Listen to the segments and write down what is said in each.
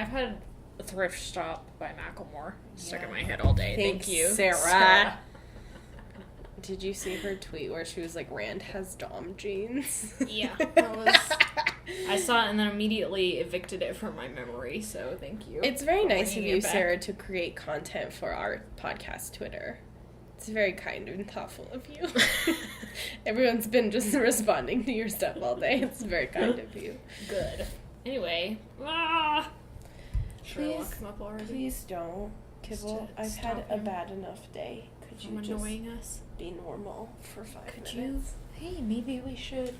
I've had a Thrift Shop by Macklemore stuck in my head all day. Thanks, Thank you, Sarah. Did you see her tweet where she was like, Rand has Dom jeans? Yeah, that was... I saw it and then immediately evicted it from my memory, so thank you. It's very nice of you, Sarah, to create content for our podcast Twitter. It's very kind and thoughtful of you. Everyone's been just responding to your stuff all day. It's very kind of you. Good. Anyway. Please, please don't. Kibble, I've had a bad enough day. Could you just annoying us? Be normal for 5 minutes? You? Hey, maybe we should...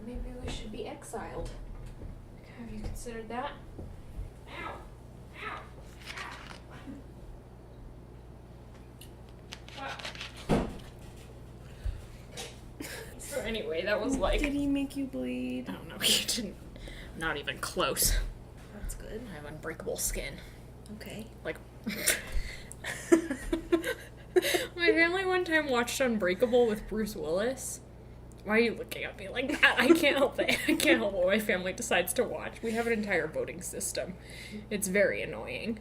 Maybe we should be exiled. Have you considered that? Ow! Ow! Ow! So anyway, that was like... Did he make you bleed? I don't know, he didn't. Not even close. That's good. I have unbreakable skin. Okay. Like... My family one time watched Unbreakable with Bruce Willis. Why are you looking at me like that? I can't help it. I can't help what my family decides to watch. We have an entire voting system. It's very annoying.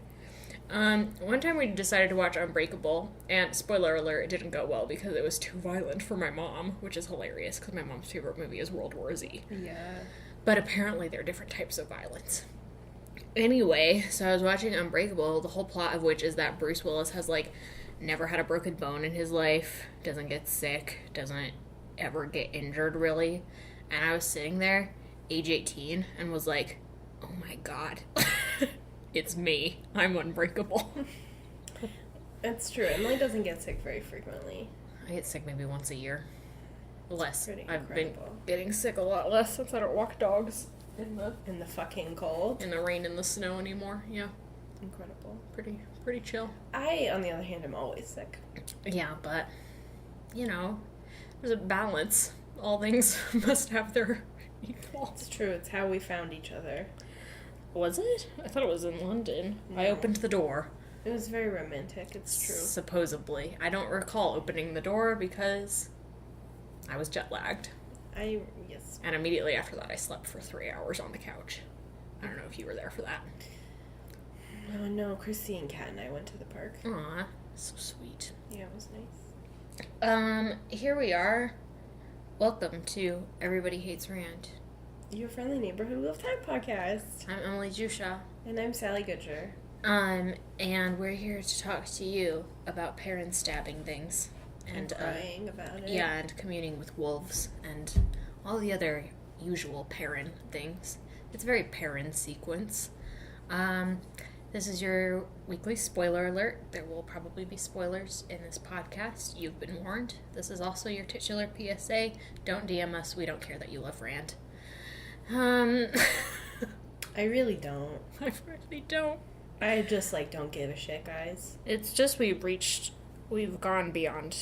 One time we decided to watch Unbreakable, and spoiler alert, it didn't go well because it was too violent for my mom, which is hilarious because my mom's favorite movie is World War Z. Yeah. But apparently there are different types of violence. Anyway, so I was watching Unbreakable, the whole plot of which is that Bruce Willis has, like, never had a broken bone in his life, doesn't get sick, doesn't ever get injured, really. And I was sitting there, age 18, and was like, oh my god, it's me. I'm unbreakable. It's true. Emily doesn't get sick very frequently. I get sick maybe once a year. Less. Pretty I've incredible. been getting sick a lot less since I don't walk dogs in the fucking cold. In the rain and the snow anymore. Yeah. Incredible. Pretty chill. I, on the other hand, am always sick. Yeah, but, you know, there's a balance. All things must have their equal. It's true. It's how we found each other. Was it? I thought it was in London. No. I opened the door. It was very romantic. It's true. Supposedly. I don't recall opening the door because I was jet lagged. Yes. And immediately after that, I slept for 3 hours on the couch. I don't know if you were there for that. Oh, no. Chrissy and Kat and I went to the park. Aw, so sweet. Yeah, it was nice. Here we are. Welcome to Everybody Hates Rand. Your friendly neighborhood Wheel of Time podcast. I'm Emily Jusha. And I'm Sally Goodger. And we're here to talk to you about Perrin stabbing things. And crying about it. Yeah, and communing with wolves and all the other usual Perrin things. It's a very Perrin sequence. This is your weekly spoiler alert. There will probably be spoilers in this podcast. You've been warned. This is also your titular PSA. Don't DM us. We don't care that you love Rand. I really don't. I really don't. I just, don't give a shit, guys. It's just we've gone beyond,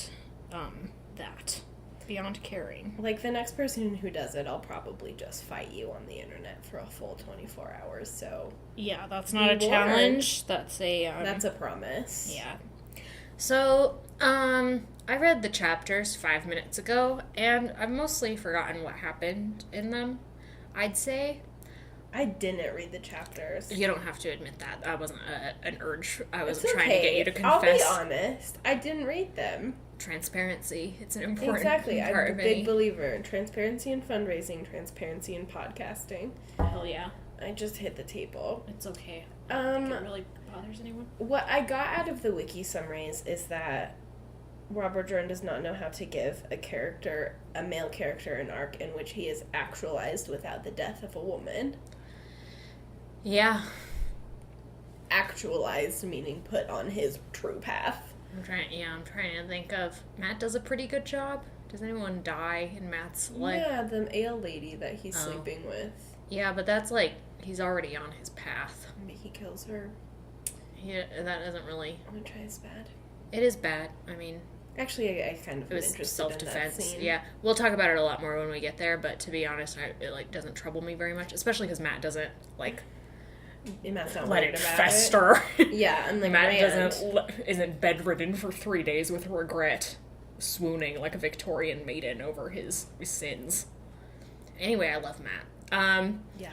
that. Beyond caring. The next person who does it, I'll probably just fight you on the internet for a full 24 hours, so... Yeah, that's not a challenge. That's a, That's a promise. Yeah. So, I read the chapters 5 minutes ago, and I've mostly forgotten what happened in them, I'd say. I didn't read the chapters. You don't have to admit that. That wasn't an urge. I wasn't it's okay. trying to get you to confess. I'll be honest. I didn't read them. Transparency. It's an important exactly. part I'm of a big believer in transparency in fundraising, transparency in podcasting. Hell yeah. I just hit the table. It's okay. I don't think it really bothers anyone. What I got out of the wiki summaries is that Robert Jordan does not know how to give a male character, an arc in which he is actualized without the death of a woman. Yeah. Actualized, meaning put on his true path. I'm trying to think of... Matt does a pretty good job. Does anyone die in Matt's life? Yeah, the ale lady that he's sleeping with. Yeah, but that's he's already on his path. Maybe he kills her. Yeah, that doesn't really... I'm gonna try. It's bad. It is bad. I mean... Actually, I kind of am interested self-defense. in that scene. Yeah, we'll talk about it a lot more when we get there, but to be honest, it doesn't trouble me very much, especially because Matt doesn't, Matt's not let worried it about fester. Yeah, and Matt isn't bedridden for 3 days with regret, swooning like a Victorian maiden over his sins. Anyway, I love Matt. Yeah.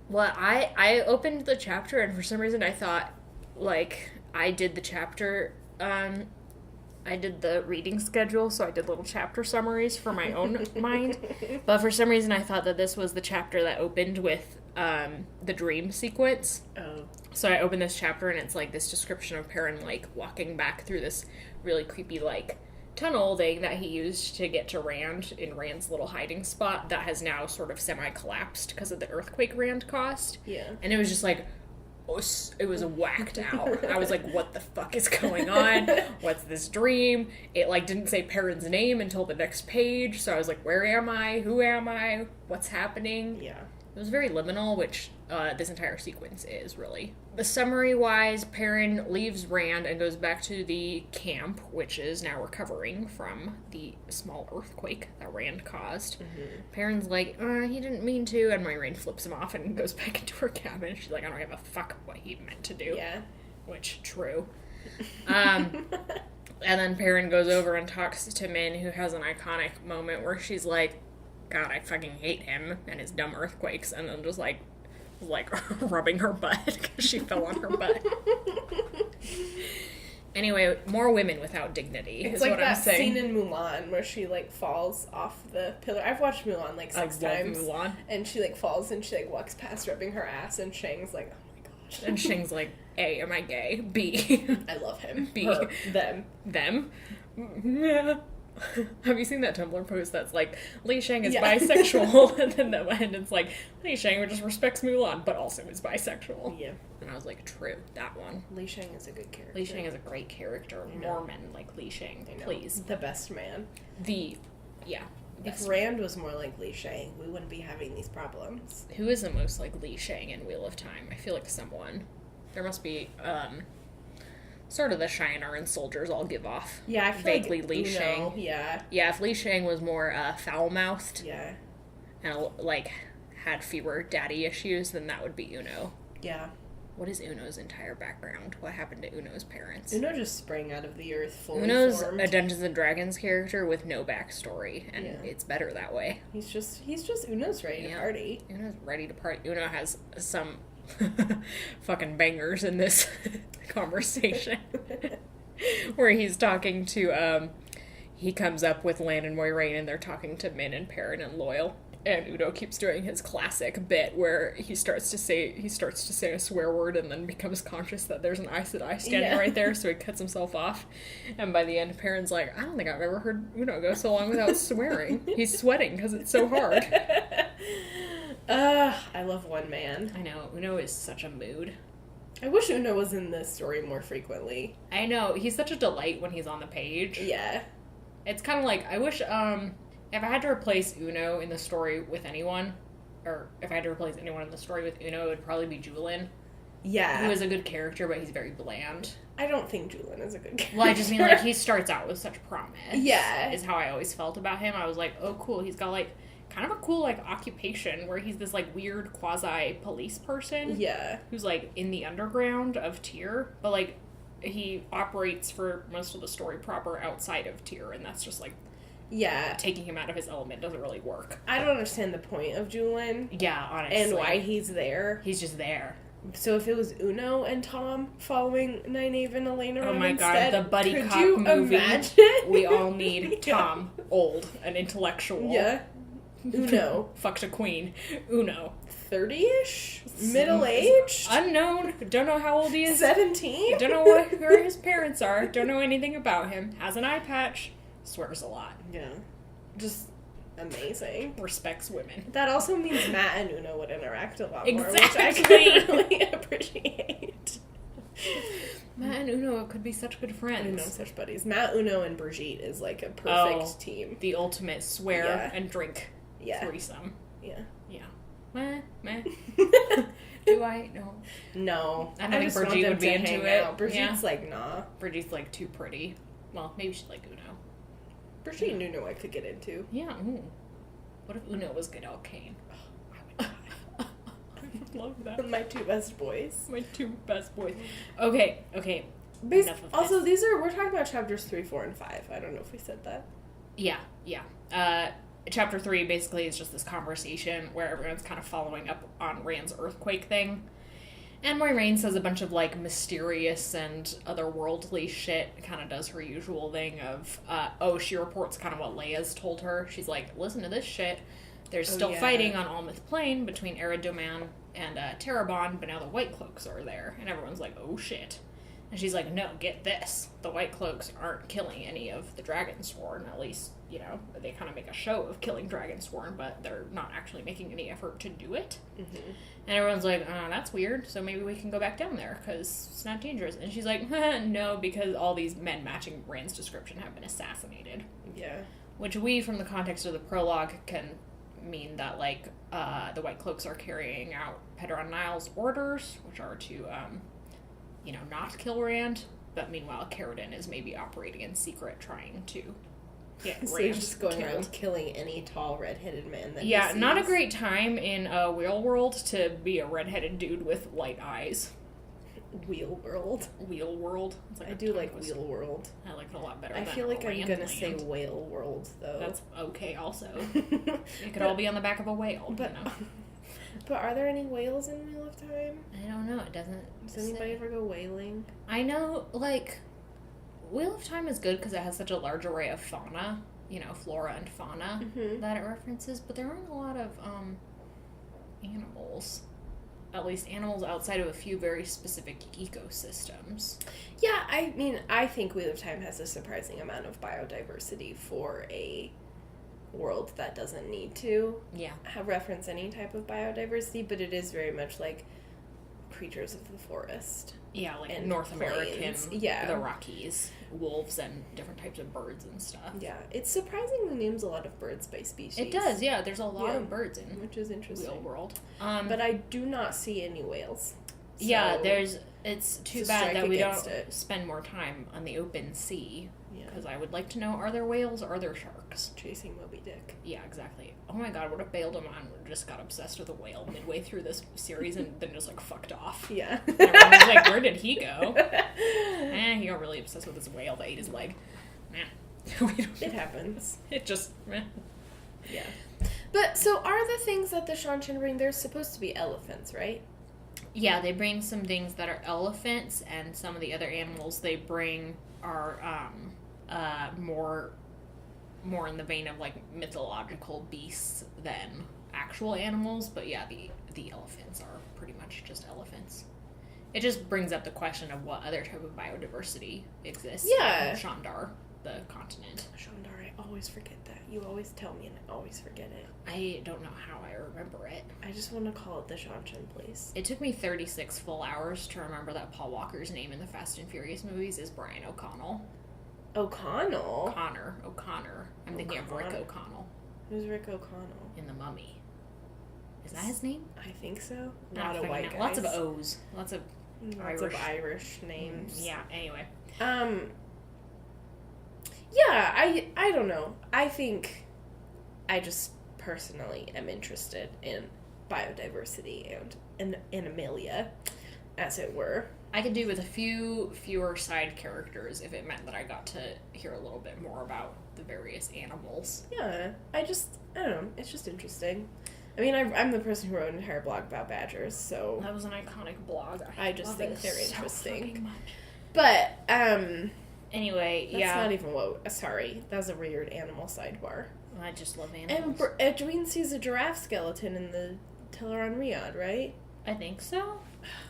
Well, I opened the chapter, and for some reason I thought, like, I did the chapter, I did the reading schedule, so I did little chapter summaries for my own mind. But for some reason I thought that this was the chapter that opened with the dream sequence. Oh. So I opened this chapter, and it's, like, this description of Perrin, like, walking back through this really creepy, like, tunnel thing that he used to get to Rand in Rand's little hiding spot that has now sort of semi-collapsed because of the earthquake Rand caused. Yeah. And it was just like, it was whacked out. I was like, what the fuck is going on? What's this dream? It, like, didn't say Perrin's name until the next page, so I was like, where am I? Who am I? What's happening? Yeah. It was very liminal, which this entire sequence is, really. The summary-wise, Perrin leaves Rand and goes back to the camp, which is now recovering from the small earthquake that Rand caused. Mm-hmm. Perrin's like, he didn't mean to, and Moiraine flips him off and goes back into her cabin. She's like, I don't give a fuck what he meant to do. Yeah. Which, true. And then Perrin goes over and talks to Min, who has an iconic moment where she's like, God, I fucking hate him and his dumb earthquakes, and then just, like rubbing her butt because she fell on her butt. Anyway, more women without dignity it's is like what I'm saying. Scene in Mulan where she, like, falls off the pillar. I've watched Mulan, like, 6 times. Mulan. And she, like, falls and she, like, walks past rubbing her ass, and Shang's like, oh my gosh. And Shang's like, A, am I gay? B, I love him. B, her. Them. Yeah. Have you seen that Tumblr post that's like, Li Shang is bisexual, and then the end it's like, Li Shang just respects Mulan, but also is bisexual. Yeah. And I was like, true, that one. Li Shang is a good character. Li Shang is a great character. More men like Li Shang, please. The best man. If Rand was more like Li Shang, we wouldn't be having these problems. Who is the most like Li Shang in Wheel of Time? I feel like someone. There must be, sort of the Shiner soldiers all give off. Yeah, I feel vaguely like Li Shang. Yeah. Yeah, if Li Shang was more foul-mouthed. Yeah. And, like, had fewer daddy issues, then that would be Uno. Yeah. What is Uno's entire background? What happened to Uno's parents? Uno just sprang out of the earth fully Uno's formed. a Dungeons and Dragons character with no backstory, and it's better that way. He's just Uno's ready to party. Uno's ready to party. Uno has some fucking bangers in this conversation where he's talking to he comes up with Lan and Moiraine, and they're talking to Min and Perrin and Loyal, and Uno keeps doing his classic bit where he starts to say a swear word and then becomes conscious that there's an Aes Sedai standing right there, so he cuts himself off, and by the end Perrin's like, I don't think I've ever heard Uno go so long without swearing. He's sweating because it's so hard. I love one man. I know. Uno is such a mood. I wish Uno was in this story more frequently. I know. He's such a delight when he's on the page. Yeah. It's kind of like, I wish, if I had to replace Uno in the story with anyone, or if I had to replace anyone in the story with Uno, it would probably be Julian. Yeah. Who is a good character, but he's very bland. I don't think Julian is a good character. Well, I just mean, like, he starts out with such promise. Yeah. Is how I always felt about him. I was like, oh, cool. He's got, like, kind of a cool, like, occupation where he's this, like, weird quasi-police person. Yeah. Who's, like, in the underground of Tyr. But, like, he operates for most of the story proper outside of Tyr, and that's just, like, yeah, taking him out of his element doesn't really work. I don't understand the point of Julian. Yeah, honestly. And why he's there. He's just there. So if it was Uno and Tom following Nynaeve and Elena around God, instead, the buddy could cop you movie. Imagine? We all need Tom, old, an intellectual. Yeah. Uno. Fucked a queen. Uno. 30-ish? Middle-aged? Unknown. Don't know how old he is. 17? Don't know where his parents are. Don't know anything about him. Has an eye patch. Swears a lot. Yeah. Just amazing. Respects women. That also means Matt and Uno would interact a lot more, Exactly. which I can really appreciate. Matt and Uno could be such good friends. I know, such buddies. Matt, Uno, and Brigitte is like a perfect team. The ultimate swear and drink threesome. Yeah. Yeah. Meh. Do I? No. No. I don't think Brigitte would be into it. Brigitte's like, nah. Brigitte's like too pretty. Well, maybe she'd like Uno. Brigitte and Uno I could get into. Yeah. Ooh. What if Uno was good Kane? Oh, I would love that. My two best boys. My two best boys. Okay. Also, we're talking about chapters 3, 4, and 5. I don't know if we said that. Yeah. chapter 3 basically is just this conversation where everyone's kind of following up on Rand's earthquake thing. And Moiraine says a bunch of, like, mysterious and otherworldly shit. Kind of does her usual thing of, she reports kind of what Leia's told her. She's like, listen to this shit. There's still fighting on Almith Plain between Eredoman and Terabon, but now the White Cloaks are there. And everyone's like, oh shit. And she's like, no, get this. The White Cloaks aren't killing any of the Dragonsworn, at least, you know, they kind of make a show of killing Dragonsworn, but they're not actually making any effort to do it. Mm-hmm. And everyone's like, oh, that's weird, so maybe we can go back down there, because it's not dangerous. And she's like, no, because all these men matching Rand's description have been assassinated. Yeah. Which we, from the context of the prologue, can mean that, like, the White Cloaks are carrying out Pedron Niall's orders, which are to, you know, not kill Rand, but meanwhile Carradine is maybe operating in secret, trying to get so Rand you're just going killed. around killing any tall red-headed man that Yeah, he sees. not a great time in Whaleworld to be a red-headed dude with light eyes. Whaleworld. It's like I do like Whaleworld. I like it a lot better. I than feel like I'm gonna Randland. say Whale World though. That's okay. Also, it could all be on the back of a whale. But, you know? But are there any whales in Wheel of Time? I don't know. It doesn't. Does anybody ever go whaling? I know, like, Wheel of Time is good because it has such a large array of fauna, you know, flora and fauna that it references, but there aren't a lot of animals. At least animals outside of a few very specific ecosystems. Yeah, I mean, I think Wheel of Time has a surprising amount of biodiversity for a world that doesn't need to reference any type of biodiversity, but it is very much like creatures of the forest. Yeah, like and North plains. American, the Rockies, wolves and different types of birds and stuff. Yeah, it surprisingly names a lot of birds by species. It does, yeah. There's a lot of birds in which is interesting. Whaleworld. But I do not see any whales. So it's too bad that we don't spend more time on the open sea. Because I would like to know, are there whales or are there sharks? Chasing Moby Dick. Yeah, exactly. Oh my god, what if Bael'Daman just got obsessed with a whale midway through this series and then just, like, fucked off? Yeah. And everyone was like, where did he go? He got really obsessed with his whale that ate his leg. It happens. It just, Yeah. But, so are the things that the Shanshan bring, they're supposed to be elephants, right? Yeah, they bring some things that are elephants, and some of the other animals they bring are, more in the vein of, like, mythological beasts than actual animals, but yeah, the elephants are pretty much just elephants. It just brings up the question of what other type of biodiversity exists in Shandar, the continent. Shandar, I always forget that. You always tell me and I always forget it. I don't know how I remember it. I just want to call it the Shanshan place. It took me 36 full hours to remember that Paul Walker's name in the Fast and Furious movies is Brian O'Connell. O'Connell? O'Connor. I'm thinking of Rick O'Connell. Who's Rick O'Connell? In The Mummy. Is that his name? I think so. A lot of white guys. Lots of O's. Lots of Irish names. Yeah, anyway. Yeah, I don't know. I think I just personally am interested in biodiversity and animalia, as it were. I could do with a few fewer side characters if it meant that I got to hear a little bit more about the various animals. Yeah, I don't know. It's just interesting. I mean, I'm the person who wrote an entire blog about badgers, so... That was an iconic blog. I just think they're interesting. So much. But, anyway, that's not even what... Sorry, that was a weird animal sidebar. I just love animals. And Edwin sees a giraffe skeleton in the Teleron Riyadh, right? I think so.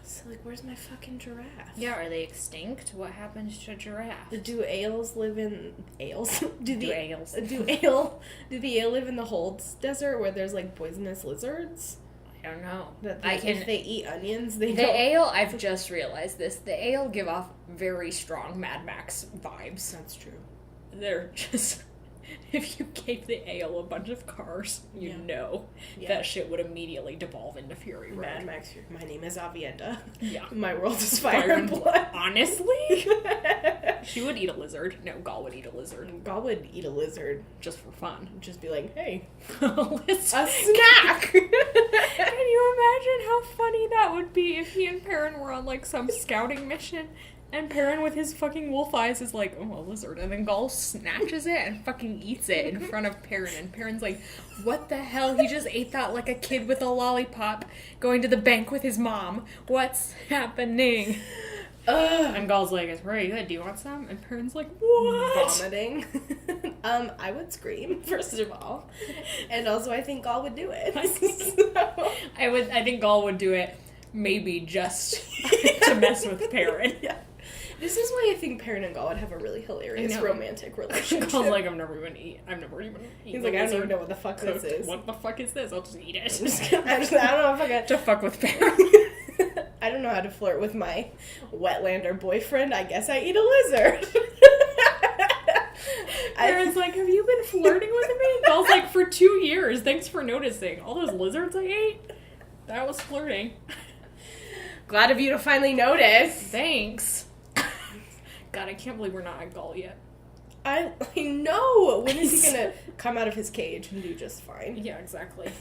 So, like, where's my fucking giraffe? Yeah, are they extinct? What happens to giraffe? Do ales live in... Ales? Do the ales live in the Holds Desert where there's, like, poisonous lizards? I don't know. If they eat onions, they don't... The ale, I've just realized this, the ale give off very strong Mad Max vibes. That's true. They're just... If you gave the ale a bunch of cars, you know that shit would immediately devolve into Fury Road. Mad Max, my name is Avienda. Yeah. My world is fire and blood. Honestly? She would eat a lizard. No, Gaul would eat a lizard. Gaul would eat a lizard. Just for fun. Just be like, hey. A snack! Can you imagine how funny that would be if he and Perrin were on, like, some scouting mission? And Perrin with his fucking wolf eyes is like, oh, a lizard. And then Gaul snatches it and fucking eats it in front of Perrin. And Perrin's like, what the hell? He just ate that like a kid with a lollipop going to the bank with his mom. What's happening? And Gaul's like, it's very good. Do you want some? And Perrin's like, what? Vomiting. I would scream, first of all. And also I think Gaul would do it. I think Gaul would do it maybe just to mess with Perrin. Yeah. This is why I think Perrin and Gaul would have a really hilarious romantic relationship. Gaul's like, I've never even eaten. He's like, I don't even know what the fuck this is. What the fuck is this? I'll just eat it. I don't know if I got to fuck with Perrin. I don't know how to flirt with my wetlander boyfriend. I guess I eat a lizard. Perrin's like, have you been flirting with me? Gaul's like, for 2 years. Thanks for noticing. All those lizards I ate? That was flirting. Glad of you to finally notice. Thanks. God, I can't believe we're not at Gaul yet. I know. When is he gonna come out of his cage and do just fine? Yeah, exactly.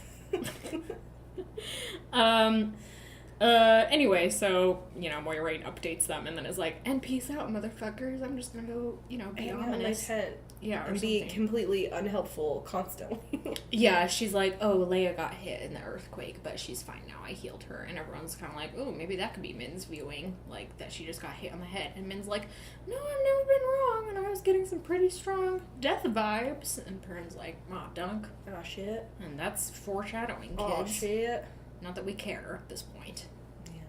Anyway, so, Moiraine updates them and then is like, and peace out, motherfuckers. I'm just gonna go, be ominous. My tent. Yeah, or and something. be completely unhelpful constantly. Yeah, she's like, oh, Leia got hit in the earthquake, but she's fine now. I healed her. And everyone's kind of like, oh, maybe that could be Min's viewing, like, that she just got hit on the head. And Min's like, no, I've never been wrong, and I was getting some pretty strong death vibes. And Perrin's like, aw, dunk. Aw, shit. And that's foreshadowing, kids. Aw, shit. Not that we care at this point. Yeah.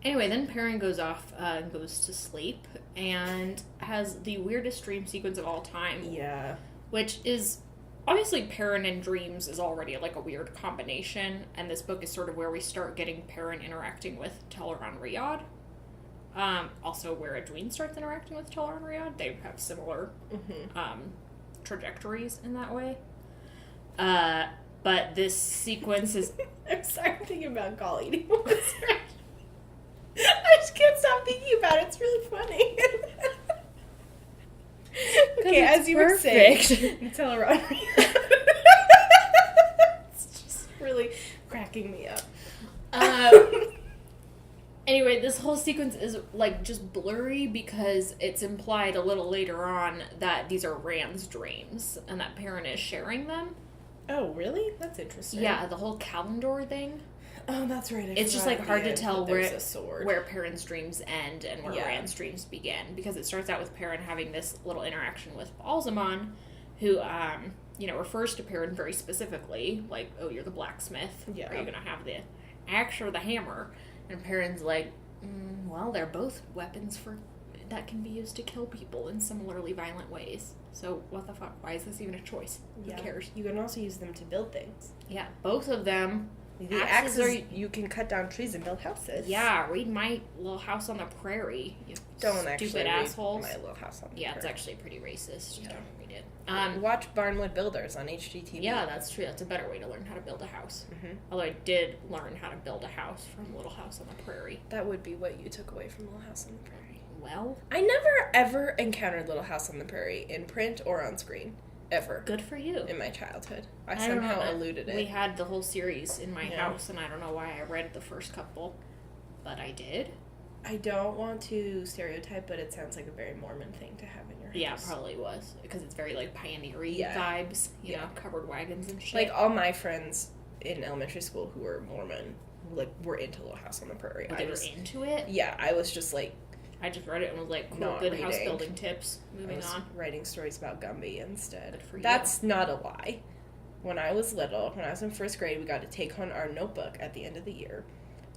Anyway, then Perrin goes off and goes to sleep and has the weirdest dream sequence of all time. Yeah. Which is, obviously Perrin and dreams is already like a weird combination, and this book is sort of where we start getting Perrin interacting with Teleron Riyadh. Also where Edwin starts interacting with Teleron Riyadh. They have similar trajectories in that way. But this sequence is... I'm sorry, I'm thinking about Gaul eating a lizard. I just can't stop thinking about it. It's really funny. Okay, as you were saying, Teleron. It's just really cracking me up. Anyway, this whole sequence is, like, just blurry because it's implied a little later on that these are Rand's dreams and that Perrin is sharing them. Oh, really? That's interesting. Yeah, the whole calendar thing. Oh, that's right. It's just, like, hard to tell where Perrin's dreams end and where Rand's dreams begin. Because it starts out with Perrin having this little interaction with Balsamon, who, refers to Perrin very specifically. Like, oh, you're the blacksmith. Yeah. Are you going to have the axe or the hammer? And Perrin's like, well, they're both weapons that can be used to kill people in similarly violent ways. So, what the fuck? Why is this even a choice? Yeah. Who cares? You can also use them to build things. Yeah, both of them. The axes you can cut down trees and build houses. Yeah, read My Little House on the Prairie, you don't stupid actually assholes. read My Little House on the Prairie. It's actually pretty racist. Just don't read it. Watch Barnwood Builders on HGTV. Yeah, that's true. That's a better way to learn how to build a house. Mm-hmm. Although I did learn how to build a house from Little House on the Prairie. That would be what you took away from Little House on the Prairie. Well, I never ever encountered Little House on the Prairie in print or on screen. Ever. Good for you. In my childhood. I somehow eluded it. We had the whole series in my house, and I don't know why I read the first couple, but I did. I don't want to stereotype, but it sounds like a very Mormon thing to have in your house. Yeah, it probably was. Because it's very, like, pioneer-y vibes. You know, covered wagons and shit. Like, all my friends in elementary school who were Mormon, like, were into Little House on the Prairie. They were into it? Yeah, I was just, like... I just read it and was like, cool, good house building tips. Moving on. Writing stories about Gumby instead. Good for you. That's not a lie. When I was little, when I was in first grade, we got to take home our notebook at the end of the year.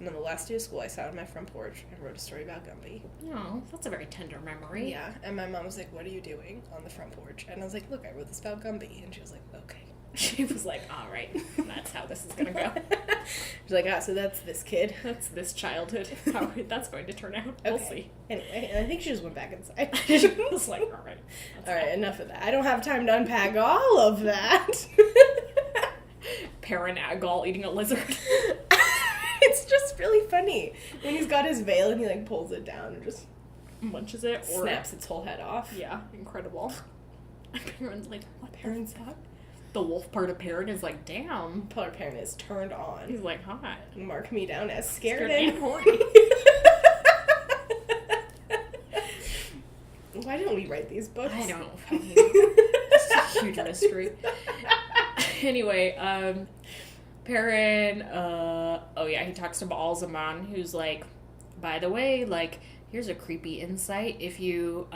And on the last day of school, I sat on my front porch and wrote a story about Gumby. Oh, that's a very tender memory. Yeah, and my mom was like, what are you doing on the front porch? And I was like, look, I wrote this about Gumby. And she was like, okay. She was like, all right, that's how this is going to go. She's like, so that's this kid. That's this childhood. How that's going to turn out. We'll see. Anyway, and I think she just went back inside. She was like, all right. All right, enough of that. I don't have time to unpack all of that. Perrin Gaul eating a lizard. It's just really funny. When he's got his veil and he, like, pulls it down and just... munches it. Or snaps its whole head off. Yeah, incredible. Perrin's like, what Perrin's that? The wolf part of Perrin is like, damn. Poor Perrin is turned on. He's like, hot. Mark me down as scared and horny. these books? I don't fucking know. It's a huge mystery. Anyway, Perrin, he talks to Baalzamon, who's like, by the way, like, here's a creepy insight. If you,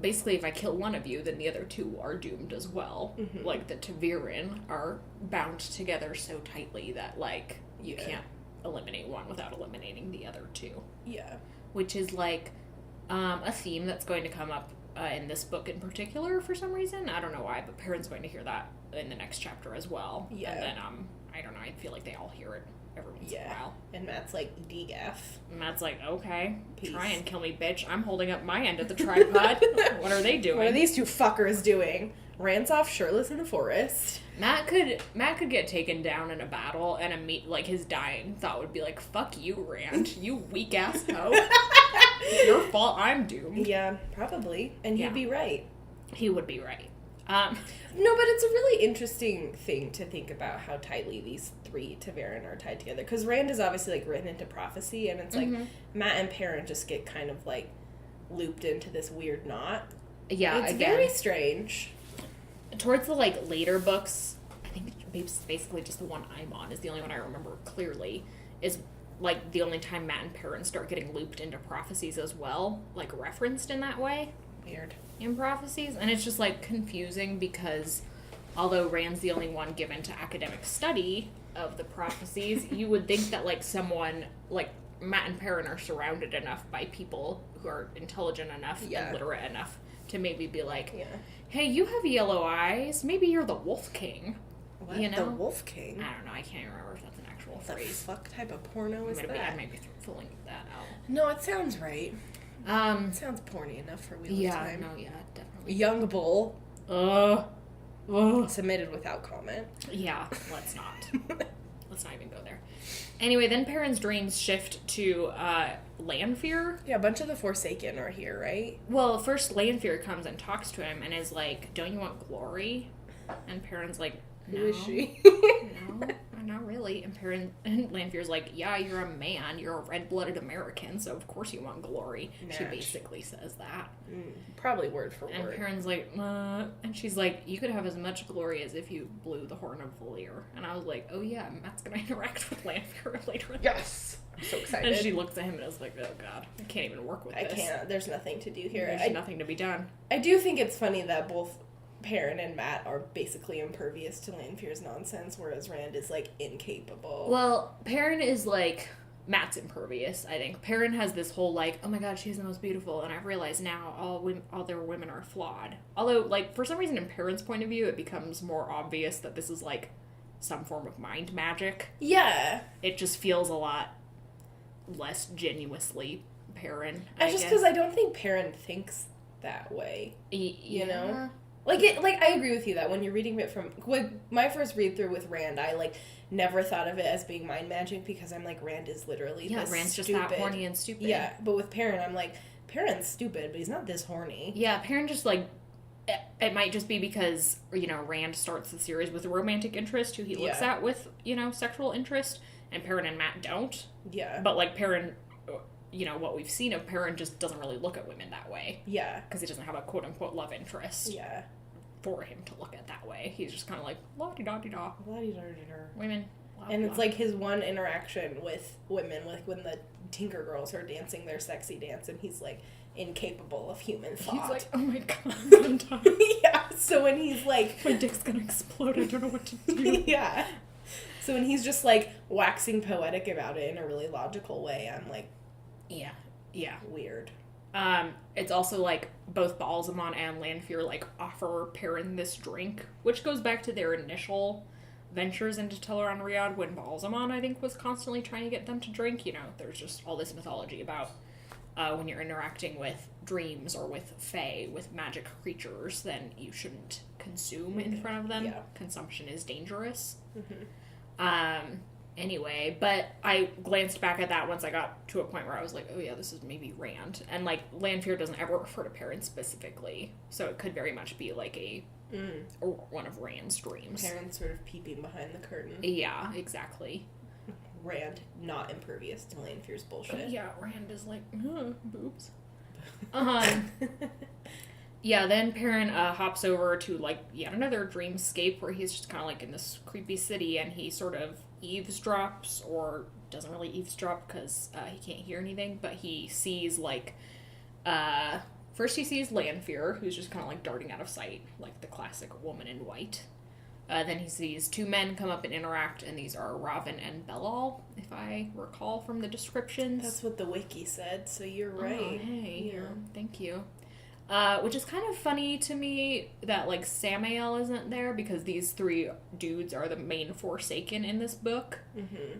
basically, if I kill one of you, then the other two are doomed as well. Mm-hmm. Like, the Taviran are bound together so tightly that, like, you can't eliminate one without eliminating the other two. Yeah. Which is, like, a theme that's going to come up in this book in particular for some reason. I don't know why, but Perrin's going to hear that in the next chapter as well. Yeah. And then, I don't know, I feel like they all hear it every once in a while. And Matt's like, DF. Matt's like, okay, Peace. Try and kill me, bitch. I'm holding up my end of the tripod. What are they doing? What are these two fuckers doing? Rand's off shirtless in the forest. Matt could get taken down in a battle, and his dying thought would be like, fuck you, Rand. You weak ass hoe. It's your fault I'm doomed. Yeah, probably. And he'd be right. He would be right. No, but it's a really interesting thing to think about how tightly these three Taviran are tied together. Because Rand is obviously, like, written into prophecy, and it's like, Matt and Perrin just get kind of, like, looped into this weird knot. Yeah, it's very strange. Towards the, like, later books, I think basically just the one I'm on is the only one I remember clearly, is, like, the only time Matt and Perrin start getting looped into prophecies as well, like, referenced in that way. Weird. In prophecies. And it's just, like, confusing because although Rand's the only one given to academic study of the prophecies, you would think that, like, someone, like, Matt and Perrin are surrounded enough by people who are intelligent enough and literate enough to maybe be like, hey, you have yellow eyes. Maybe you're the Wolf King. What? You know? The Wolf King? I don't know. I can't remember if that's an actual phrase. What the fuck type of porno is that? I might be fooling that out. No, it sounds right. It sounds porny enough for Wheel of Time. Definitely. Young Bull. Submitted without comment. Yeah, let's not. Let's not even go there. Anyway, then Perrin's dreams shift to Lanfear. Yeah, a bunch of the Forsaken are here, right? Well, first Lanfear comes and talks to him and is like, don't you want glory? And Perrin's like, no. Who is she? No, not really. And Lanfear's like, yeah, you're a man. You're a red-blooded American, so of course you want glory. Match. She basically says that. Probably word for word. And Perrin's like, and she's like, you could have as much glory as if you blew the horn of Valir. And I was like, oh yeah, Matt's gonna interact with Lanfear later. Yes! I'm so excited. And she looks at him and is like, oh god, I can't even work with this. I can't. There's nothing to do here. There's nothing to be done. I do think it's funny that both Perrin and Matt are basically impervious to Lanfear's nonsense, whereas Rand is, like, incapable. Well, Perrin is, like, Matt's impervious, I think. Perrin has this whole, like, oh my god, she's the most beautiful, and I've realized now all their women are flawed. Although, like, for some reason, in Perrin's point of view, it becomes more obvious that this is, like, some form of mind magic. Yeah. It just feels a lot less genuinely Perrin, That's just because I don't think Perrin thinks that way. You know? Like, I agree with you that when you're reading it from, like, my first read through with Rand, I, like, never thought of it as being mind magic because I'm like, Rand is literally this Rand's stupid. just that horny and stupid. Yeah, but with Perrin, I'm like, Perrin's stupid, but he's not this horny. Yeah, Perrin just, like, it might just be because, you know, Rand starts the series with a romantic interest who he looks at with, you know, sexual interest, and Perrin and Matt don't. Yeah. But, like, Perrin, you know, what we've seen of Perrin just doesn't really look at women that way. Yeah. Because he doesn't have a quote-unquote love interest. Yeah. For him to look at that way. He's just kind of like, la-di-da-di-da. La-di-da-di-da. Women. And it's like his one interaction with women, like when the Tinker Girls are dancing their sexy dance, and he's like incapable of human thought. He's like, oh my god, I'm done. Yeah, so when he's like... My dick's gonna explode, I don't know what to do. Yeah. So when he's just like waxing poetic about it in a really logical way, I'm like... Yeah. Weird. It's also, like, both Baalzamon and Lanfear, like, offer Perrin this drink, which goes back to their initial ventures into Teleron-Riyadh when Baalzamon, I think, was constantly trying to get them to drink. You know, there's just all this mythology about when you're interacting with dreams or with fae, with magic creatures, then you shouldn't consume in front of them. Yeah. Consumption is dangerous. Anyway, but I glanced back at that once I got to a point where I was like, oh yeah, this is maybe Rand. And, like, Lanfear doesn't ever refer to Perrin specifically, so it could very much be, like, or one of Rand's dreams. Perrin sort of peeping behind the curtain. Yeah, exactly. Rand not impervious to Lanfear's bullshit. Yeah, Rand is like, boobs. Um, yeah, then Perrin hops over to, like, yet another dreamscape where he's just kind of, like, in this creepy city, and he sort of eavesdrops, or doesn't really eavesdrop because he can't hear anything, but he sees, like, first he sees Lanfear, who's just kind of, like, darting out of sight, like the classic woman in white. Then he sees two men come up and interact, and these are Ravin and Belal, if I recall from the descriptions. That's what the wiki said, so you're right. Oh, hey, yeah. Thank you. Which is kind of funny to me that, like, Samael isn't there, because these three dudes are the main Forsaken in this book,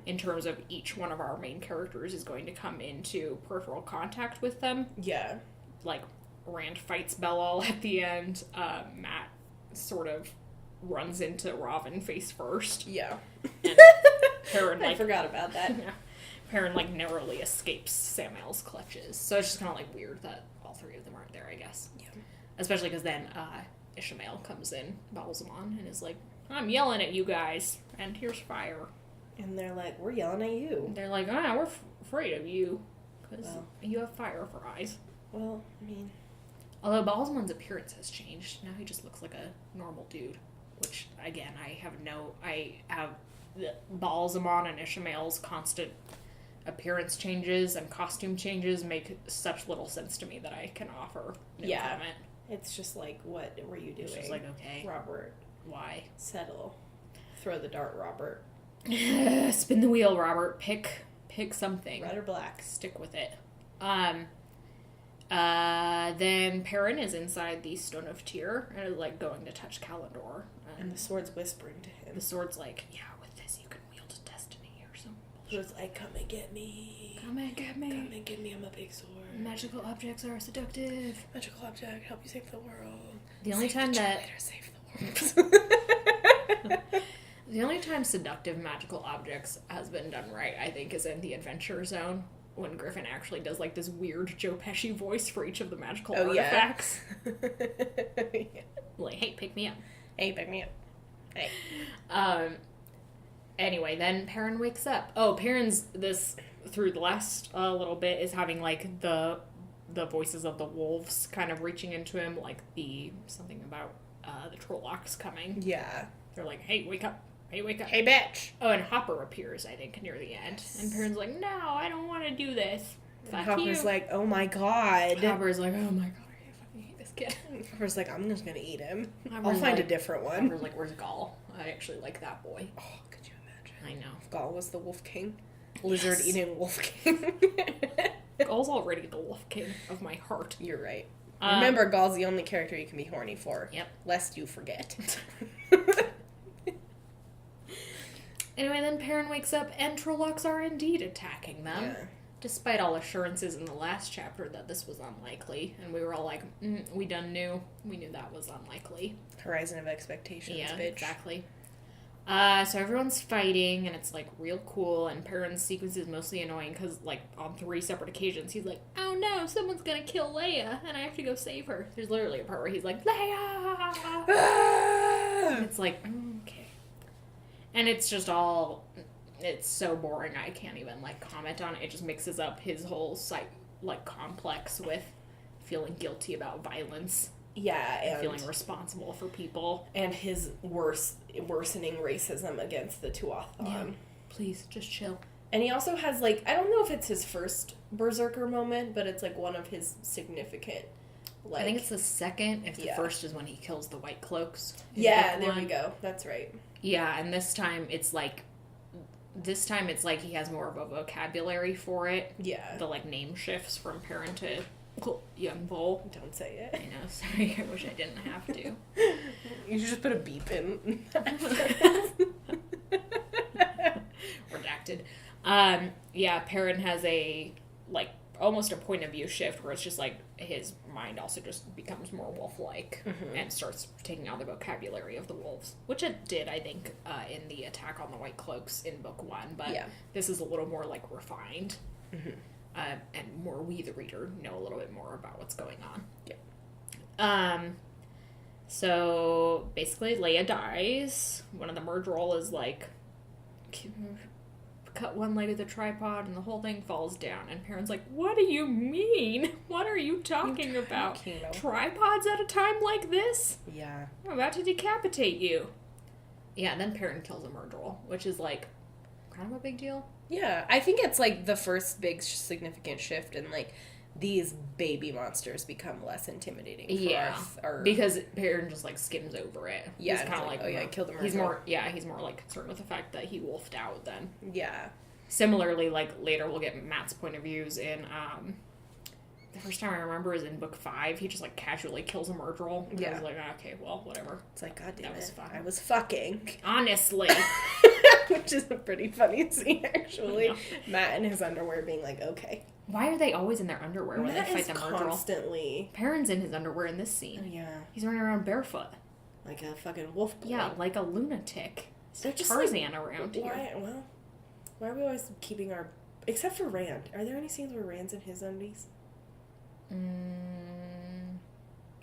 in terms of each one of our main characters is going to come into peripheral contact with them. Yeah. Like, Rand fights Belal at the end. Matt sort of runs into Ravin face first. Yeah. And Perrin, like, I forgot about that. Yeah. Perrin, like, narrowly escapes Samael's clutches. So it's just kind of, like, weird that all three of them aren't there, I guess. Yeah. Especially because then Ishmael comes in, Balzamon, and is like, I'm yelling at you guys, and here's fire. And they're like, we're yelling at you. They're like, we're afraid of you, because you have fire for eyes. Well, I mean... Although Balzamon's appearance has changed. Now he just looks like a normal dude. Which, again, I have Balzamon and Ishmael's constant appearance changes and costume changes make such little sense to me that I can offer no comment. It's just like, what were you doing? It's just like, okay. Robert. Why? Settle. Throw the dart, Robert. Spin the wheel, Robert. Pick something. Red or black. Stick with it. Then Perrin is inside the Stone of Tyr and is, like, going to touch Kalendor. And the sword's whispering to him. The sword's like, yeah, with this you can wield destiny or some bullshit. It's like, come and get me. Come and get me. Come and get me, I'm a big sword. Magical objects are seductive. Magical object, help you save the world. The only time save the world. The only time seductive magical objects has been done right, I think, is in the Adventure Zone. When Griffin actually does, like, this weird Joe Pesci voice for each of the magical artifacts. Yeah. Like, hey, pick me up. Hey, pick me up. Hey. Anyway, then Perrin wakes up. Oh, Perrin's through the last little bit, is having, like, the voices of the wolves kind of reaching into him, like something about the Trollocs coming. Yeah. They're like, hey, wake up. Hey, wake up. Hey, bitch. Oh, and Hopper appears, I think, near the end. Yes. And Perrin's like, no, I don't want to do this. And Hopper's like, oh my god. Hopper's like, oh my god, I fucking hate this kid. Hopper's like, I'm just gonna eat him. Hopper's I'll find a different one. Hopper's like, where's Gaul? I actually like that boy. Oh, could you imagine? I know. Gaul was the Wolf King. Lizard eating Wolf King. Gaul's already the Wolf King of my heart. You're right. Remember, Gaul's the only character you can be horny for. Yep. Lest you forget. Anyway, then Perrin wakes up, and Trollocs are indeed attacking them. Yeah. Despite all assurances in the last chapter that this was unlikely. And we were all like, we done knew. We knew that was unlikely. Horizon of expectations, yeah, bitch. Exactly. So everyone's fighting, and it's, like, real cool, and Perrin's sequence is mostly annoying, because, like, on 3 separate occasions, he's like, oh no, someone's gonna kill Leia, and I have to go save her. There's literally a part where he's like, Leia! And it's like, okay. And it's just all, it's so boring, I can't even, like, comment on it. It just mixes up his whole, complex with feeling guilty about violence. Yeah, and feeling responsible for people. And his worsening racism against the Tuathon. Yeah. Please, just chill. And he also has, like, I don't know if it's his first Berserker moment, but it's, like, one of his significant, like... I think it's the second, if the first is when he kills the White Cloaks. Yeah, there we go. That's right. Yeah, and this time it's like he has more of a vocabulary for it. Yeah. The, like, name shifts from Perrin to Young Bull. Don't say it. I know, sorry, I wish I didn't have to. You should just put a beep in. Redacted. Yeah, Perrin has a, like, almost a point of view shift where it's just like his mind also just becomes more wolf-like and starts taking on the vocabulary of the wolves, which it did, I think, in the attack on the White Cloaks in book 1, but this is a little more, like, refined and more we the reader know a little bit more about what's going on. So basically Leia dies. One of the Murdroll is like, cut one leg of the tripod and the whole thing falls down. And Perrin's like, what do you mean? What are you talking about? Tripods at a time like this? Yeah. I'm about to decapitate you. Yeah, and then Perrin kills a Murdrel, which is, like, kind of a big deal. Yeah, I think it's, like, the first big significant shift in, like, these baby monsters become less intimidating for us. Because Perrin just, like, skims over it. Yeah, he's kind of like, oh, yeah, I killed a Murdrel. He's more, like, concerned with the fact that he wolfed out then. Yeah. Similarly, like, later we'll get Matt's point of views in, the first time I remember is in book 5. He just, like, casually kills a Murdrel. And I was like, okay, well, whatever. It's like, God damn that was fun. I was fucking. Honestly. Which is a pretty funny scene, actually. Matt in his underwear being like, okay. Why are they always in their underwear when they fight the Murdrel? Constantly. Perrin's in his underwear in this scene. Yeah. He's running around barefoot. Like a fucking wolf boy. Yeah, like a lunatic. They're just Tarzan around here. Why are we always keeping our... Except for Rand. Are there any scenes where Rand's in his undies? I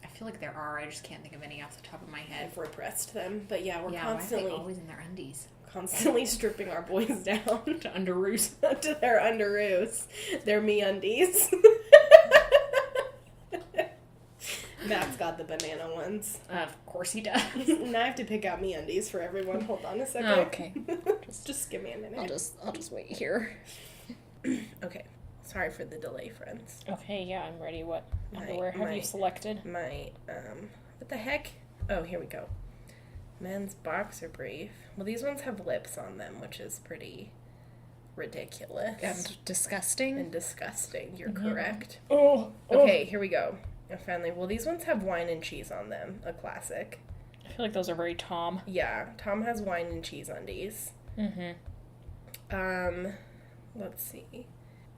feel like there are. I just can't think of any off the top of my head. I've repressed them. But yeah, we're constantly... Why are they always in their undies? Constantly stripping our boys down. To underoos. To their underoos. Their MeUndies. Matt's got the banana ones. Of course he does. Now I have to pick out MeUndies for everyone. Hold on a second. Okay. Just give me a minute. I'll just wait here. Okay. Sorry for the delay, friends. Okay, yeah, I'm ready. What underwear have you selected? What the heck? Oh, here we go. Men's boxer brief. Well, these ones have lips on them, which is pretty ridiculous. And disgusting. You're correct. Oh. Okay, here we go. And finally, well, these ones have wine and cheese on them. A classic. I feel like those are very Tom. Yeah, Tom has wine and cheese undies. Let's see.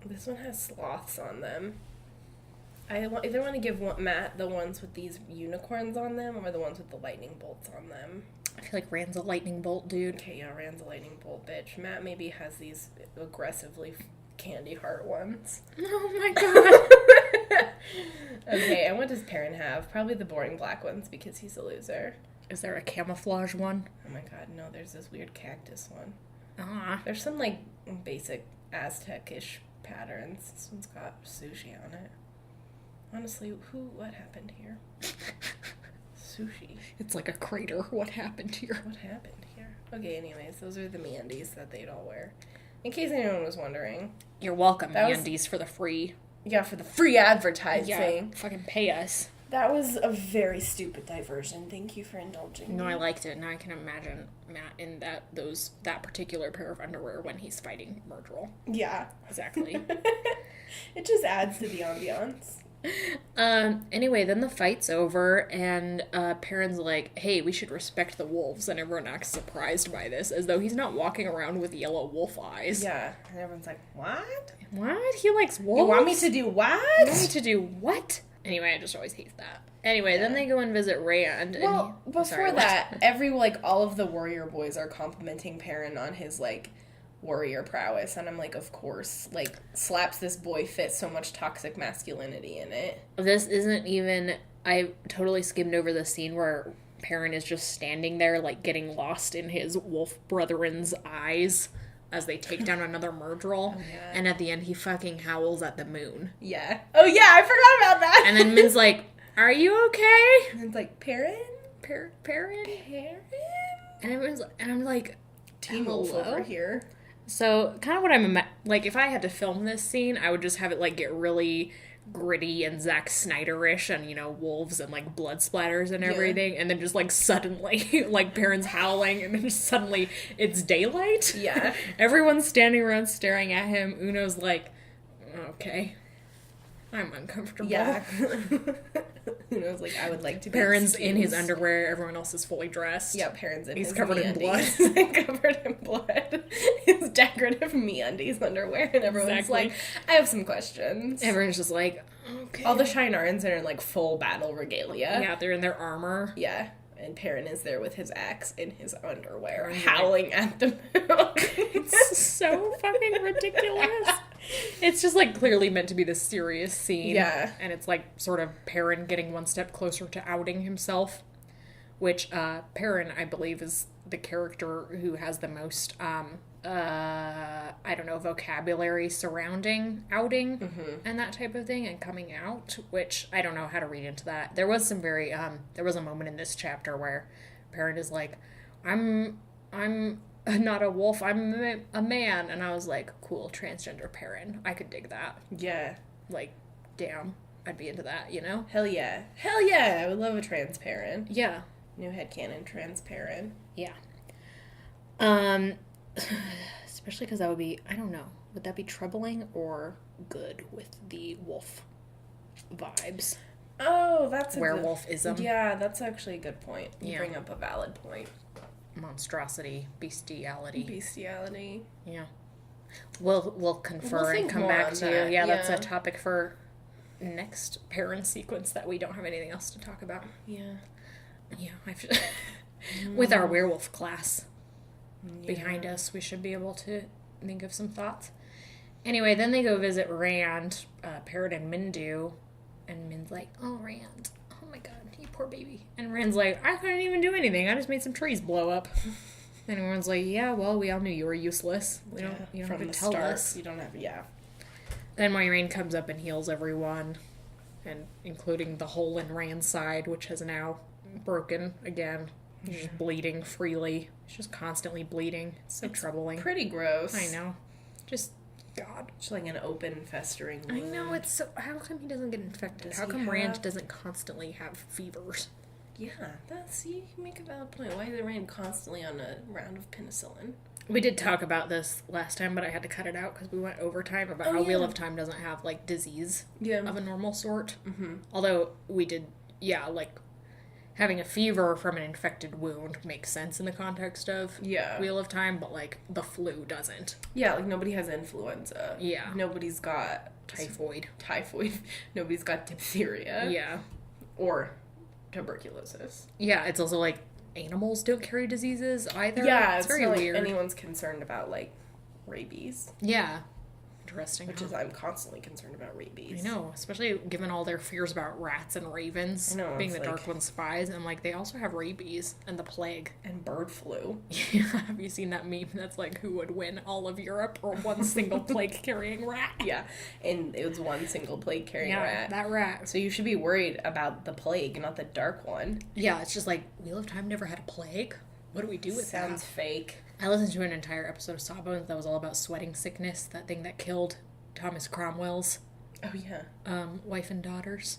This one has sloths on them. I either want to give Matt the ones with these unicorns on them or the ones with the lightning bolts on them. I feel like Rand's a lightning bolt, dude. Okay, yeah, Rand's a lightning bolt, bitch. Matt maybe has these aggressively candy heart ones. Oh my god. Okay, and what does Perrin have? Probably the boring black ones because he's a loser. Is there a camouflage one? Oh my god, no, there's this weird cactus one. There's some, like, basic Aztec-ish patterns. This one's got sushi on it. Honestly, what happened here? Sushi. It's like a crater. What happened here? What happened here? Okay, anyways, those are the MeUndies that they'd all wear. In case anyone was wondering. You're welcome, MeUndies, for the free. Yeah, for the free advertising. Yeah, fucking pay us. That was a very stupid diversion. Thank you for indulging No, me. I liked it. Now I can imagine Matt in that particular pair of underwear when he's fighting Murdrel. Yeah. Exactly. It just adds to the ambiance. Anyway, then the fight's over, and Perrin's like, hey, we should respect the wolves, and everyone acts surprised by this, as though he's not walking around with yellow wolf eyes. Yeah, and everyone's like, what? What? He likes wolves? You want me to do what? You want me to do what? Anyway, I just always hate that. Anyway, then they go and visit Rand. Well, before that, all of the warrior boys are complimenting Perrin on his, like, warrior prowess, and I'm like, of course, like, slaps this boy fit so much toxic masculinity in it. This isn't even, I totally skimmed over the scene where Perrin is just standing there, like, getting lost in his wolf brethren's eyes as they take down another Murdrel, and at the end he fucking howls at the moon. Yeah. Oh yeah, I forgot about that! And then Min's like, are you okay? And it's like, Perrin? Perrin? And I'm like, Team Wolf over here. So, kind of what I'm... Like, if I had to film this scene, I would just have it, like, get really gritty and Zack Snyder-ish and, you know, wolves and, like, blood splatters and everything. And then just, like, suddenly, like, Perrin's howling and then just suddenly it's daylight. Yeah. Everyone's standing around staring at him. Uno's like, okay. I'm uncomfortable. Yeah. Uno's like, I would like to be Perrin's in his underwear. Everyone else is fully dressed. Yeah, Perrin's in He's his covered in blood. Covered in blood. His decorative MeUndies underwear. And everyone's like, I have some questions. Everyone's just like, okay. All the Shinarans are in, like, full battle regalia. Yeah, they're in their armor. Yeah. And Perrin is there with his axe in his underwear, howling at the moon. It's so fucking ridiculous. It's just, like, clearly meant to be this serious scene. Yeah. And it's, like, sort of Perrin getting one step closer to outing himself. Which, Perrin, I believe, is the character who has the most I don't know, vocabulary surrounding outing and that type of thing and coming out, which I don't know how to read into that. There was some very, there was a moment in this chapter where Perrin is like, I'm not a wolf, I'm a man. And I was like, cool, transgender Perrin. I could dig that. Yeah. Like, damn, I'd be into that, you know? Hell yeah. Hell yeah. I would love a transparent. Yeah. New headcanon transparent. Yeah. Especially because that would be, I don't know, would that be troubling or good with the wolf vibes? Oh, that's a werewolfism. Yeah, that's actually a good point. You Yeah. bring up a valid point. Monstrosity, bestiality. Bestiality. Yeah. We'll confer and think come more back on to that, yeah, that's yeah. a topic for next Perrin sequence that we don't have anything else to talk about. Yeah. Yeah, with our werewolf class behind us, we should be able to think of some thoughts. Anyway, then they go visit Rand, Perrin and Min do, and Min's like, oh, Rand, oh my god, you poor baby. And Rand's like, I couldn't even do anything, I just made some trees blow up. And everyone's like, yeah, well, we all knew you were useless. You don't have to tell us. You don't have, yeah. Then Moiraine comes up and heals everyone, and including the hole in Rand's side, which has now broken again. He's just bleeding freely. He's just constantly bleeding. It's so troubling. Pretty gross. I know. Just, God. It's like an open, festering wound. I know, it's so... How come he doesn't get infected? How come Rand doesn't constantly have fevers? Yeah, you make a valid point. Why is Rand constantly on a round of penicillin? We did talk about this last time, but I had to cut it out because we went overtime about how Wheel of Time doesn't have, like, disease of a normal sort. Mm-hmm. Although we did, like, having a fever from an infected wound makes sense in the context of Wheel of Time, but, like, the flu doesn't. Yeah, like, nobody has influenza. Yeah. Nobody's got... Typhoid. Nobody's got diphtheria. Yeah. Or tuberculosis. Yeah, it's also, like, animals don't carry diseases either. Yeah, it's very not weird. Like anyone's concerned about, like, rabies. Yeah. Interesting. Which is, I'm constantly concerned about rabies. I know, especially given all their fears about rats and ravens being the Dark One's spies. And, like, they also have rabies and the plague. And bird flu. Yeah, have you seen that meme that's like, who would win, all of Europe or one single plague-carrying rat? Yeah, and it was one single plague-carrying rat. That rat. So you should be worried about the plague, not the Dark One. Yeah, it's just like, Wheel of Time never had a plague? What do we do with that? Sounds fake. I listened to an entire episode of Sawbones that was all about sweating sickness, that thing that killed Thomas Cromwell's wife and daughters.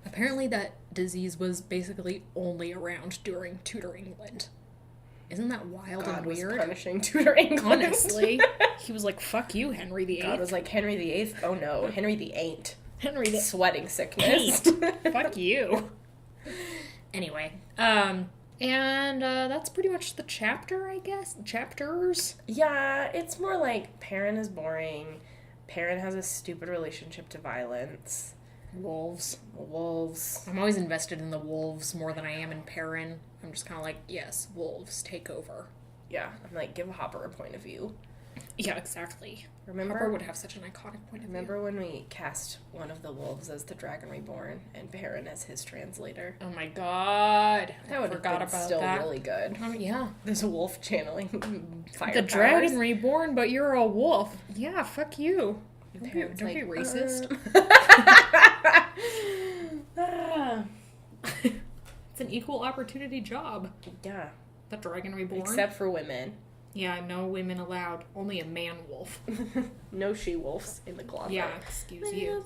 Apparently that disease was basically only around during Tudor England. Isn't that wild and weird? Was punishing Tudor England. Honestly. He was like, fuck you, Henry VIII. God was like, Henry VIII? Oh no, Henry the Ain't. Henry the Sweating sickness. Fuck you. Anyway, and that's pretty much the chapter, I guess. Chapters. Yeah, it's more like Perrin is boring. Perrin has a stupid relationship to violence. Wolves. Wolves. I'm always invested in the wolves more than I am in Perrin. I'm just kind of like, yes, wolves, take over. Yeah, I'm like, give Hopper a point of view. Yeah, exactly. Remember, Hopper would have such an iconic point of view. Remember when we cast one of the wolves as the Dragon Reborn and Perrin as his translator? Oh my god. That would have been still really good. Yeah. There's a wolf channeling fire The powers. Dragon Reborn, but you're a wolf. Yeah, fuck you. Don't be racist. It's an equal opportunity job. Yeah. The Dragon Reborn. Except for women. Yeah, no women allowed. Only a man wolf. No she-wolves in the closet. Yeah, excuse you.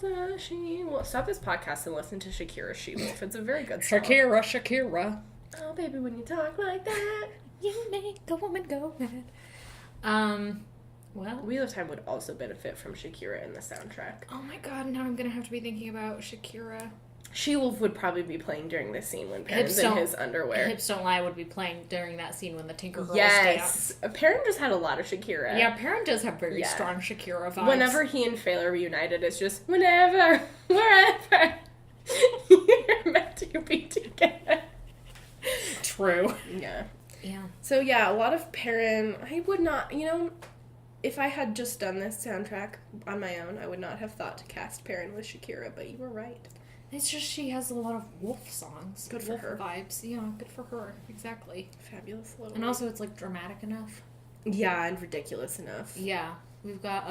Stop this podcast and listen to Shakira She-Wolf. It's a very good song. Shakira. Oh, baby, when you talk like that, you make a woman go mad. Well, Wheel of Time would also benefit from Shakira in the soundtrack. Oh my god, now I'm gonna have to be thinking about Shakira. She-Wolf would probably be playing during this scene when Perrin's in his underwear. Hips Don't Lie would be playing during that scene when the Tinker Girls dance. Perrin just had a lot of Shakira. Yeah, Perrin does have very strong Shakira vibes. Whenever he and Feyre reunited, it's just, whenever, wherever, you're meant to be together. True. Yeah. Yeah. So yeah, a lot of Perrin, I would not, if I had just done this soundtrack on my own, I would not have thought to cast Perrin with Shakira, but you were right. It's just she has a lot of wolf songs. Good for her. Vibes. Yeah, good for her. Exactly. Fabulous little. And also it's like dramatic enough. Yeah, and ridiculous enough. Yeah. We've got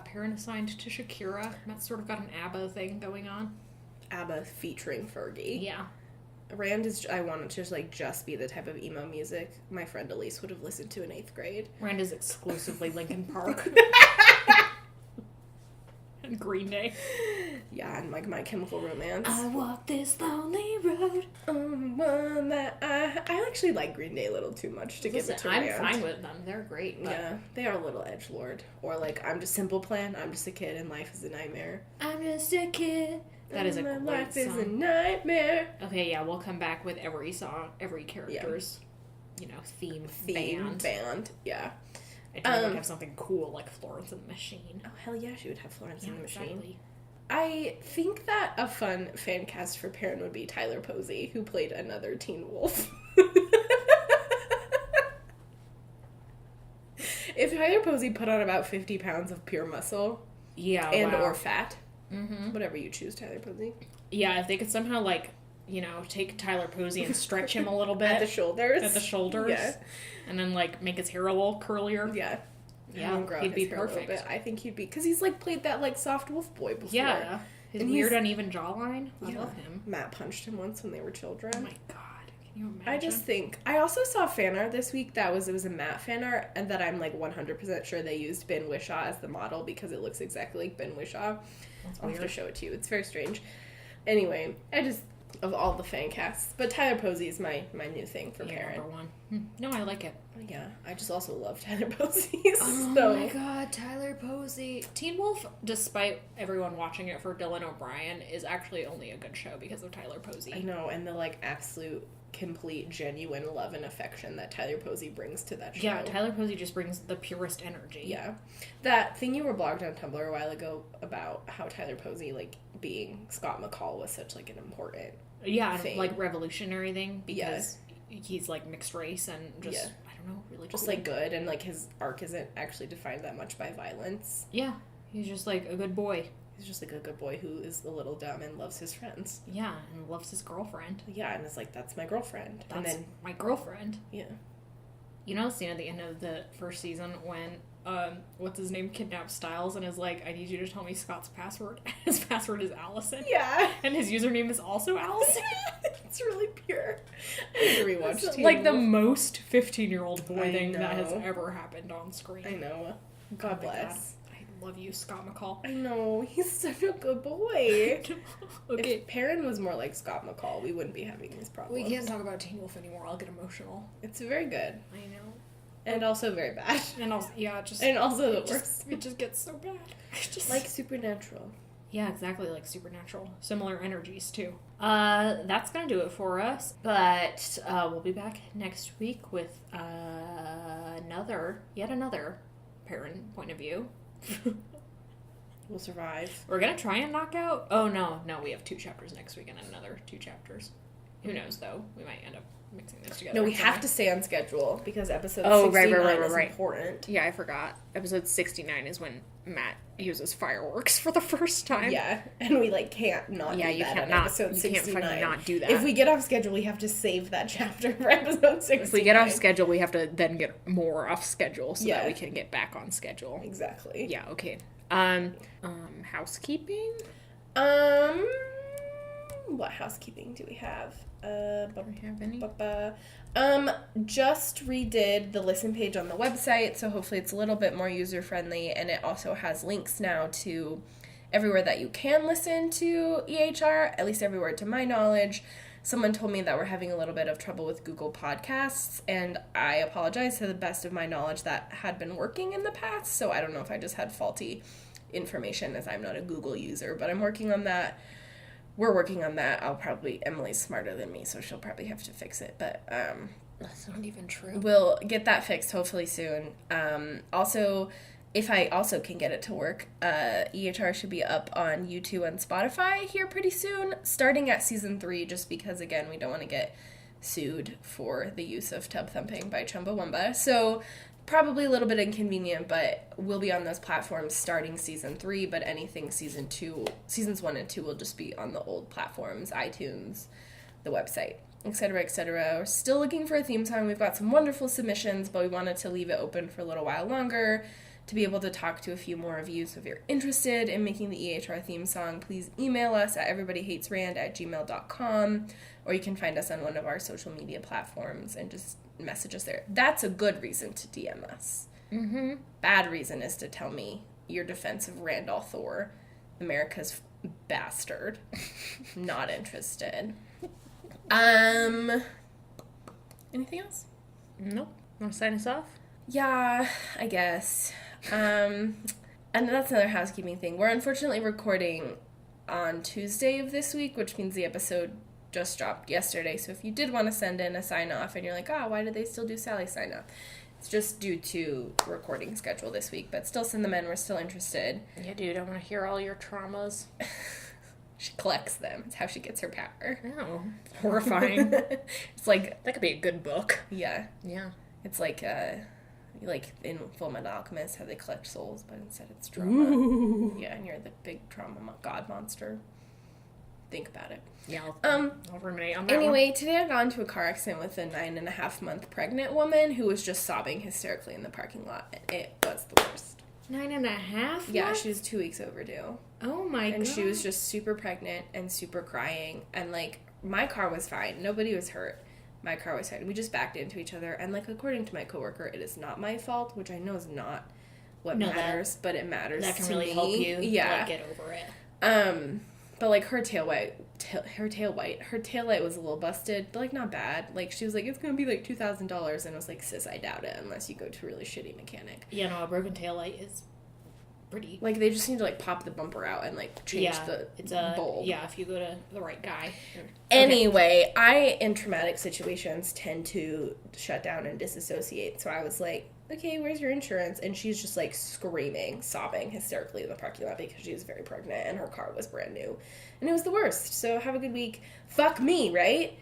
Perrin assigned to Shakira. That's sort of got an ABBA thing going on. ABBA featuring Fergie. Yeah. Rand is, I want it to just be the type of emo music my friend Elise would have listened to in 8th grade. Rand is exclusively Linkin Park. And Green Day. Yeah, and like My Chemical Romance. I walk this lonely road. One that I actually like Green Day a little too much to give it to Rand. I'm fine with them. They're great. But... Yeah, they are a little edgelord. Or like, I'm just Simple Plan, I'm just a kid and life is a nightmare. I'm just a kid. That is a great life song. Is a nightmare. Okay, yeah, we'll come back with every song, every character's, theme band. Yeah. I think would have something cool like Florence and the Machine. Oh, hell yeah, she would have Florence and the Machine. Exactly. I think that a fun fan cast for Perrin would be Tyler Posey, who played another Teen Wolf. If Tyler Posey put on about 50 pounds of pure muscle, or fat, whatever you choose, Tyler Posey. Yeah, if they could somehow take Tyler Posey and stretch him a little bit at the shoulders, yeah. And then make his hair a little curlier. Yeah. He'd be perfect. I think he'd be, because he's played that soft wolf boy before. Yeah, his weird uneven jawline. I love him. Matt punched him once when they were children. Oh my god, can you imagine? I just think, I also saw fan art this week it was a Matt fan art, and that I'm 100% sure they used Ben Whishaw as the model because it looks exactly like Ben Whishaw. I'll have to show it to you. It's very strange. Anyway, of all the fan casts, but Tyler Posey is my new thing for Perrin. Number one. No, I like it. Yeah, I just also love Tyler Posey. Oh my god, Tyler Posey. Teen Wolf, despite everyone watching it for Dylan O'Brien, is actually only a good show because of Tyler Posey. I know, and the absolute, complete, genuine love and affection that Tyler Posey brings to that show. Yeah, Tyler Posey just brings the purest energy. Yeah. That thing you were blogged on Tumblr a while ago about how Tyler Posey, being Scott McCall was such, an important thing. Revolutionary thing, because he's, mixed race and just, I don't know, really just, cool. Good, and, his arc isn't actually defined that much by violence. Yeah, he's just, a good boy. He's just, a good boy who is a little dumb and loves his friends. Yeah, and loves his girlfriend. Yeah, and it's that's my girlfriend. That's and then my girlfriend. Yeah. You know the scene at the end of the first season when, what's his name, kidnaps Styles and is like, I need you to tell me Scott's password. His password is Allison. Yeah. And his username is also Allison. It's really pure. I need to rewatch It's Teen Wolf. the most 15-year-old boy thing that has know. ever happened on screen. I know. God bless. I love you, Scott McCall. I know. He's such a good boy. Okay. If Perrin was more like Scott McCall, we wouldn't be having these problems. We can't talk about Teen Wolf anymore. I'll get emotional. It's very good. I know. And also very bad. And also, yeah, just... And also the worst. It just gets so bad. Like Supernatural. Yeah, exactly, like Supernatural. Similar energies, too. That's gonna do it for us. But we'll be back next week with yet another Perrin point of view. We'll survive. We're gonna try and knock out... Oh, no, we have 2 chapters next week and another 2 chapters. Who knows, though? We might end up mixing this together. No, we have to stay on schedule because episode 69 is important. Yeah, I forgot. Episode 69 is when Matt uses fireworks for the first time. Yeah, and we can't not do that on episode 69. You can't fucking not do that. If we get off schedule, we have to save that chapter for episode 69. If we get off schedule, we have to then get more off schedule so that we can get back on schedule. Exactly. Yeah, okay. Housekeeping? What housekeeping do we have? Do we have any? Just redid the listen page on the website, so hopefully it's a little bit more user-friendly, and it also has links now to everywhere that you can listen to EHR, at least everywhere to my knowledge. Someone told me that we're having a little bit of trouble with Google Podcasts, and I apologize. To the best of my knowledge, that had been working in the past, so I don't know if I just had faulty information as I'm not a Google user, but I'm working on that. We're working on that. Emily's smarter than me, so she'll probably have to fix it, but that's not even true. We'll get that fixed hopefully soon. Also, if I also can get it to work, EHR should be up on YouTube and Spotify here pretty soon, starting at season 3, just because, again, we don't want to get sued for the use of tub thumping by Chumbawamba. So probably a little bit inconvenient, but we'll be on those platforms starting season 3, but anything seasons 1 and 2 will just be on the old platforms, iTunes, the website, etc., etc. We're still looking for a theme song. We've got some wonderful submissions, but we wanted to leave it open for a little while longer to be able to talk to a few more of you. So if you're interested in making the EHR theme song, please email us at everybodyhatesrand@gmail.com, or you can find us on one of our social media platforms and just message us there. That's a good reason to DM us. Mm-hmm. Bad reason is to tell me your defense of Randall Thor, America's bastard. Not interested. Anything else? Nope. Want to sign us off? Yeah, I guess. And that's another housekeeping thing. We're unfortunately recording on Tuesday of this week, which means the episode just dropped yesterday. So if you did want to send in a sign-off and you're like, why did they still do Sally's sign-off? It's just due to recording schedule this week, but still send them in. We're still interested. Yeah, dude, I want to hear all your traumas. She collects them. It's how she gets her power. Oh, horrifying. It's like... That could be a good book. Yeah. Yeah. It's like in Full Metal Alchemist, how they collect souls, but instead it's trauma. Ooh. Yeah, and you're the big trauma god monster. Think about it. Yeah, I'll ruminate on that Anyway, today I got into a car accident with a 9.5-month pregnant woman who was just sobbing hysterically in the parking lot. And it was the worst. 9.5? Yeah, she was 2 weeks overdue. Oh my god. And she was just super pregnant and super crying. And, like, my car was fine. Nobody was hurt. My car was fine. We just backed into each other. And, like, according to my coworker, it is not my fault, which I know is not what matters, but it matters to me. That can really help you get over it. But, like, her tail light was a little busted, but, like, not bad. Like, she was like, it's gonna be, like, $2,000, and I was like, sis, I doubt it, unless you go to a really shitty mechanic. Yeah, no, a broken tail light is pretty... Like, they just need to, like, pop the bumper out and, like, change the bulb. Yeah, if you go to the right guy. Anyway, I, in traumatic situations, tend to shut down and disassociate, so I was like, okay, where's your insurance? And she's just, like, screaming, sobbing hysterically in the parking lot because she was very pregnant and her car was brand new. And it was the worst. So have a good week. Fuck me, right?